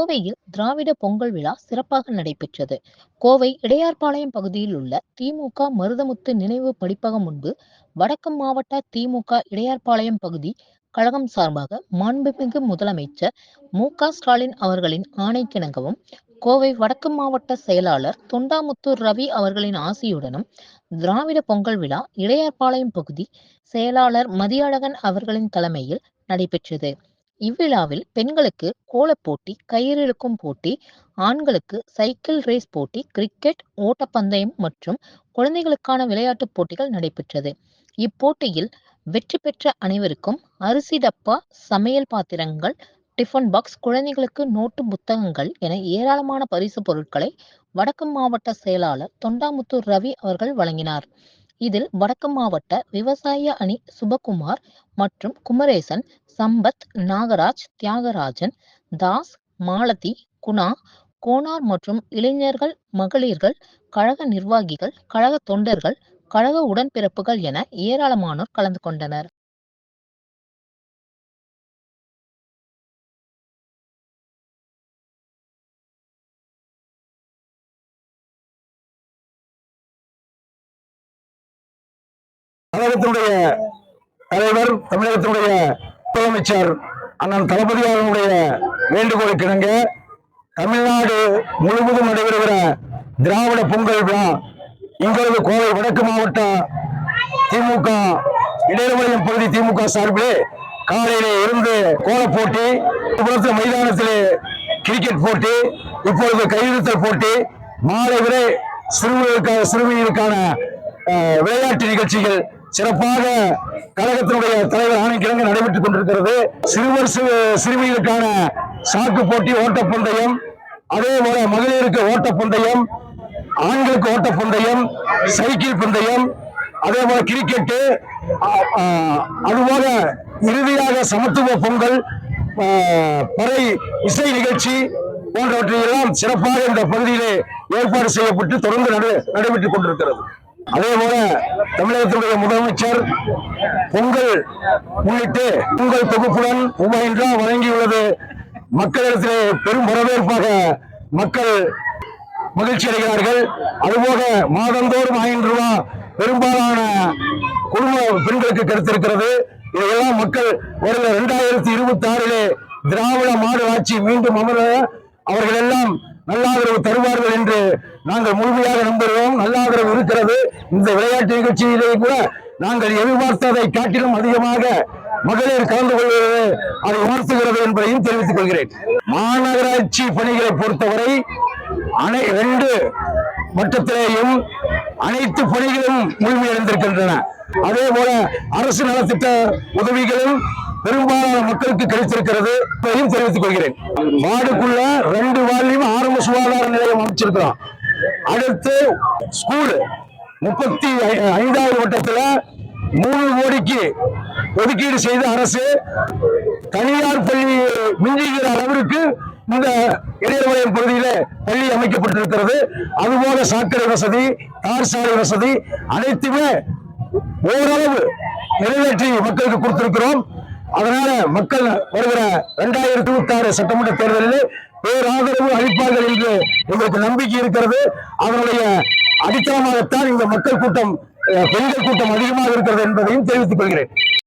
கோவையில் திராவிட பொங்கல் விழா சிறப்பாக நடைபெற்றது. கோவை இடையார்பாளையம் பகுதியில் உள்ள திமுக மருதமுத்து நினைவு படிப்பகம் முன்பு வடக்கு மாவட்ட திமுக இடையார்பாளையம் பகுதி கழகம் சார்பாக மாண்புமிகு முதலமைச்சர் மு.க.ஸ்டாலின் அவர்களின் ஆணைக்கிணங்கவும், கோவை வடக்கு மாவட்ட செயலாளர் தொண்டாமுத்தூர் ரவி அவர்களின் ஆசியுடனும் திராவிட பொங்கல் விழா இடையார்பாளையம் பகுதி செயலாளர் மதியழகன் அவர்களின் தலைமையில் நடைபெற்றது. இவ்விழாவில் பெண்களுக்கு கோலப்போட்டி, கயிறு இழுக்கும் போட்டி, ஆண்களுக்கு சைக்கிள் ரேஸ் போட்டி, கிரிக்கெட், ஓட்டப்பந்தயம் மற்றும் குழந்தைகளுக்கான விளையாட்டுப் போட்டிகள் நடைபெற்றது. இப்போட்டியில் வெற்றி பெற்ற அனைவருக்கும் அரிசி டப்பா, சமையல் பாத்திரங்கள், டிஃபன் பாக்ஸ், குழந்தைகளுக்கு நோட்டு புத்தகங்கள் என ஏராளமான பரிசு பொருட்களை வடக்கு மாவட்ட செயலாளர் தொண்டாமுத்தூர் ரவி அவர்கள் வழங்கினார். இதில் வடக்கு மாவட்ட விவசாய அணி சுபகுமார் மற்றும் குமரேசன், சம்பத், நாகராஜ், தியாகராஜன், தாஸ், மாலதி, குணா, கோனார் மற்றும் இளைஞர்கள், மகளிர்கள், கழக நிர்வாகிகள், கழக தொண்டர்கள், கழக உடன்பிறப்புகள் என ஏராளமானோர் கலந்து கொண்டனர். கழகத்தினுடைய தலைவர், தமிழகத்தினுடைய முதலமைச்சர் அண்ணன் தளபதி அவர்களுடைய வேண்டுகோளுக்கு இணங்க தமிழ்நாடு முழுவதும் நடைபெறுகிற திராவிட பொங்கல் விழா இங்கிருந்து கோவை வடக்கு மாவட்ட திமுக இடையர்பாளையம் பகுதி திமுக சார்பிலே காலையிலே இருந்து கோலப் போட்டி, மைதானத்திலே கிரிக்கெட் போட்டி, இப்பொழுது கையெழுத்தல் போட்டி, மாலை வரை சிறுமிகளுக்கான விளையாட்டு நிகழ்ச்சிகள் சிறப்பாக கழகத்தினுடைய தலைவர் ஆணைக்கிழங்கு நடைபெற்றுக் கொண்டிருக்கிறது. சிறுமிகளுக்கான சாக்கு போட்டி, ஓட்டப்பந்தயம், அதே போல மகளிருக்கு ஓட்டப்பந்தயம், ஆண்களுக்கு ஓட்டப்பந்தயம், சைக்கிள் பந்தயம், அதே போல கிரிக்கெட்டு, அதுபோல இறுதியாக சமத்துவ பொங்கல், பறை இசை நிகழ்ச்சி போன்றவற்றையெல்லாம் சிறப்பாக இந்த பகுதியிலே ஏற்பாடு செய்யப்பட்டு தொடர்ந்து நடைபெற்றுக் கொண்டிருக்கிறது. அதே போல தமிழகத்தினுடைய முதலமைச்சர் பொங்கல் முன்னிட்டு பொங்கல் தொகுப்புடன் ரூபாய் வழங்கியுள்ளது மக்களிடத்திலே பெரும் வரவேற்பாக மக்கள் மகிழ்ச்சி அடைகிறார்கள். அதுபோக மாதந்தோறும் 500 ரூபாய் பெரும்பாலான குடும்ப பெண்களுக்கு கிடைத்திருக்கிறது. இதையெல்லாம் மக்கள் வருகிற 2026 திராவிட மாடல் ஆட்சி மீண்டும் அமர அவர்கள் எல்லாம் நல்லாதரவு தருவார்கள் என்று நாங்கள் முழுமையாக நம்புகிறோம். நல்லாதரவு இருக்கிறது. இந்த விளையாட்டு நிகழ்ச்சியிலே கூட நாங்கள் எதிர்பார்த்ததை காட்டிலும் அதிகமாக மகளிர் கலந்து கொள்வது அதை உணர்த்துகிறது என்பதையும் தெரிவித்துக் கொள்கிறேன். மாநகராட்சி பணிகளை பொறுத்தவரை 2 மட்டத்திலேயும் அனைத்து பணிகளும் முழுமையடைந்திருக்கின்றன. அதே போல அரசு நலத்திட்ட உதவிகளும் பெரும்பாலான மக்களுக்கு கிடைத்திருக்கிறது என்பதையும் தெரிவித்துக் கொள்கிறேன். வார்டுக்குள்ள 2 வார்டிலும் ஆரம்ப சுகாதார நிலையம் அமைச்சிருக்கிறோம். அடுத்து ஸ்கூல் 35வது வட்டத்துல 3 கோடிக்கு ஒதுக்கீடு செய்த அரசு தனியார் பள்ளி மிஞ்சுகிற அளவிற்கு இந்த இடையர்பாளையம் பகுதியில பள்ளி அமைக்கப்பட்டிருக்கிறது. அதுபோல சாக்கடை வசதி, தார் சாலை வசதி அனைத்துமே ஓரளவு நிறைவேற்றி மக்களுக்கு கொடுத்திருக்கிறோம். அதனால மக்கள் வருகிற 2026 சட்டமன்ற தேர்தலில் பேராதரவு அளிப்பார்கள் என்று எங்களுக்கு நம்பிக்கை இருக்கிறது. அதனுடைய அடித்தளமாகத்தான் இந்த மக்கள் கூட்டம், பெண்கள் கூட்டம் அதிகமாக இருக்கிறது என்பதையும் தெரிவித்துக் கொள்கிறேன்.